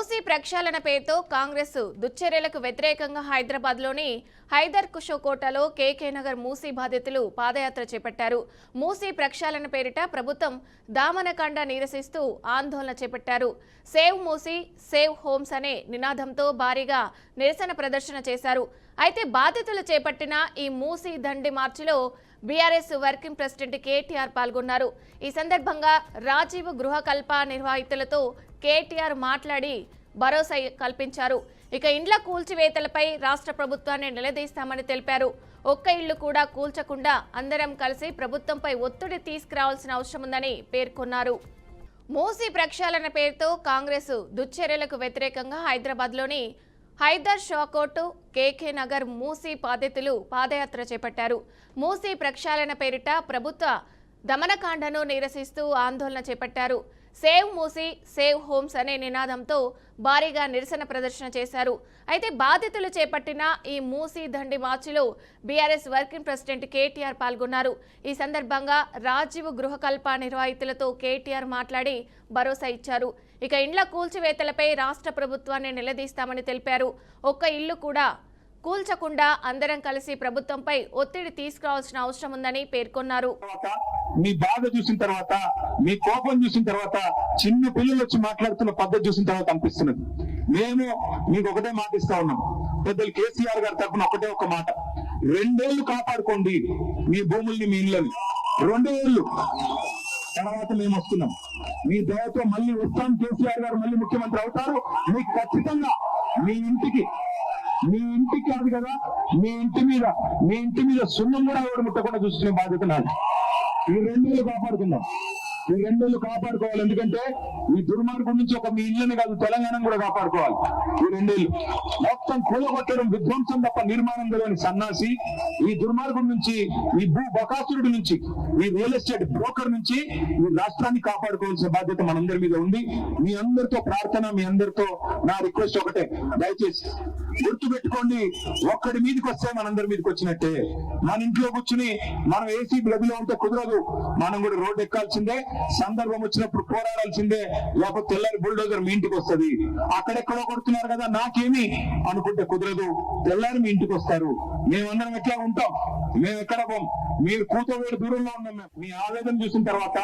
మూసీ ప్రక్షాళన పేరుతో కాంగ్రెస్ దుశ్చర్యలకు వ్యతిరేకంగా హైదరాబాద్లోని హైదర్ కుషోకోటలో కేకే నగర్ మూసీ బాధితులు పాదయాత్ర చేపట్టారు. మూసీ ప్రక్షాళన పేరిట ప్రభుత్వం దామనకాండ నిరసిస్తూ ఆందోళన చేపట్టారు. సేవ్ మూసీ సేవ్ హోమ్స్ అనే నినాదంతో భారీగా నిరసన ప్రదర్శన చేశారు. అయితే బాధితులు చేపట్టిన ఈ మూసీ దండి మార్చిలో బీఆర్ఎస్ వర్కింగ్ ప్రెసిడెంట్ కేటీఆర్ పాల్గొన్నారు. ఈ సందర్భంగా రాజీవ్ గృహకల్ప నిర్వాహితులతో కేటీఆర్ మాట్లాడి భరోసా కల్పించారు. ఇక ఇండ్ల కూల్చివేతలపై రాష్ట్ర ప్రభుత్వాన్ని నిలదీస్తామని తెలిపారు. ఒక్క ఇల్లు కూడా కూల్చకుండా అందరం కలిసి ప్రభుత్వంపై ఒత్తిడి తీసుకురావాల్సిన అవసరం ఉందని పేర్కొన్నారు. మూసీ ప్రక్షాళన పేరుతో కాంగ్రెస్ దుశ్చర్యలకు వ్యతిరేకంగా హైదరాబాద్లోని హైదర్ షాకోట్ కేకే నగర్ మూసీ బాధితులు పాదయాత్ర చేపట్టారు. మూసీ ప్రక్షాళన పేరిట ప్రభుత్వ దమనకాండను నిరసిస్తూ ఆందోళన చేపట్టారు. సేవ్ మూసీ సేవ్ హోమ్స్ అనే నినాదంతో భారీగా నిరసన ప్రదర్శన చేశారు. అయితే బాధితులు చేపట్టిన ఈ మూసీ దండి మార్చిలో బీఆర్ఎస్ వర్కింగ్ ప్రెసిడెంట్ కేటీఆర్ పాల్గొన్నారు. ఈ సందర్భంగా రాజీవ్ గృహకల్ప నిర్వాహితులతో కేటీఆర్ మాట్లాడి భరోసా ఇచ్చారు. ఇక ఇండ్ల కూల్చివేతలపై రాష్ట్ర ప్రభుత్వాన్ని నిలదీస్తామని తెలిపారు. ఒక్క ఇల్లు కూడా కూల్చకుండా అందరం కలిసి ప్రభుత్వంపై ఒత్తిడి తీసుకురావాల్సిన అవసరం ఉందని పేర్కొన్నారు. మీ బాధ చూసిన తర్వాత, మీ కోపం చూసిన తర్వాత, చిన్న పిల్లలు వచ్చి మాట్లాడుతున్న పద్ధతి చూసిన తర్వాత అనిపిస్తున్నది. మేము మీకు ఒకటే మాట ఇస్తా ఉన్నాం. పెద్దలు కేసీఆర్ గారి తరఫున ఒకటే ఒక మాట, 2 ఏళ్లు కాపాడుకోండి మీ భూముల్ని, మీ ఇళ్ళని. 2 ఏళ్లు తర్వాత మేము వస్తున్నాం. మీ దయతో మళ్ళీ వస్తాం. కేసీఆర్ గారు మళ్ళీ ముఖ్యమంత్రి అవుతారు. మీకు ఖచ్చితంగా మీ ఇంటికి కాదు కదా, మీ ఇంటి మీద సున్నం కూడా ఎవరు ముట్టకుండా చూసుకునే బాధ్యత నాది. ఈ 2 ఏళ్లు కాపాడుకుందాం. ఈ 2 ఏళ్లు కాపాడుకోవాలి. ఎందుకంటే ఈ దుర్మార్గం నుంచి మీ ఇళ్ళని కాదు, తెలంగాణ కూడా కాపాడుకోవాలి. ఈ 2 ఏళ్లు మొత్తం కూలగొట్టడం, విధ్వంసం తప్ప నిర్మాణం తెలియని సన్నాసి ఈ దుర్మార్గం నుంచి, ఈ భూ బకాసురుడి నుంచి, ఈ రియల్ ఎస్టేట్ బ్రోకర్ నుంచి ఈ రాష్ట్రాన్ని కాపాడుకోవాల్సిన బాధ్యత మనందరి మీద ఉంది. మీ అందరితో ప్రార్థన, మీ అందరితో నా రిక్వెస్ట్ ఒకటే, దయచేసి గుర్తు పెట్టుకోండి. ఒక్కడి మీదకి వస్తే మనందరి మీదకి వచ్చినట్టే. మన ఇంట్లో కూర్చుని మనం ఏసీ గదిలో ఉంటే కుదరదు. మనం కూడా రోడ్డు ఎక్కాల్సిందే, సందర్భం వచ్చినప్పుడు పోరాడాల్సిందే. లేకపోతే తెల్లారి బుల్డోజర్ మీ ఇంటికి వస్తుంది. అక్కడెక్కడో కొడుతున్నారు కదా నాకేమి అనుకుంటే కుదరదు. తెల్లారి మీ ఇంటికి వస్తారు. మేమందరం ఎట్లా ఉంటాం? మేము ఎక్కడ పోం. మీరు కూతవేడు దూరంలో ఉన్నాం. మీ ఆవేదన చూసిన తర్వాత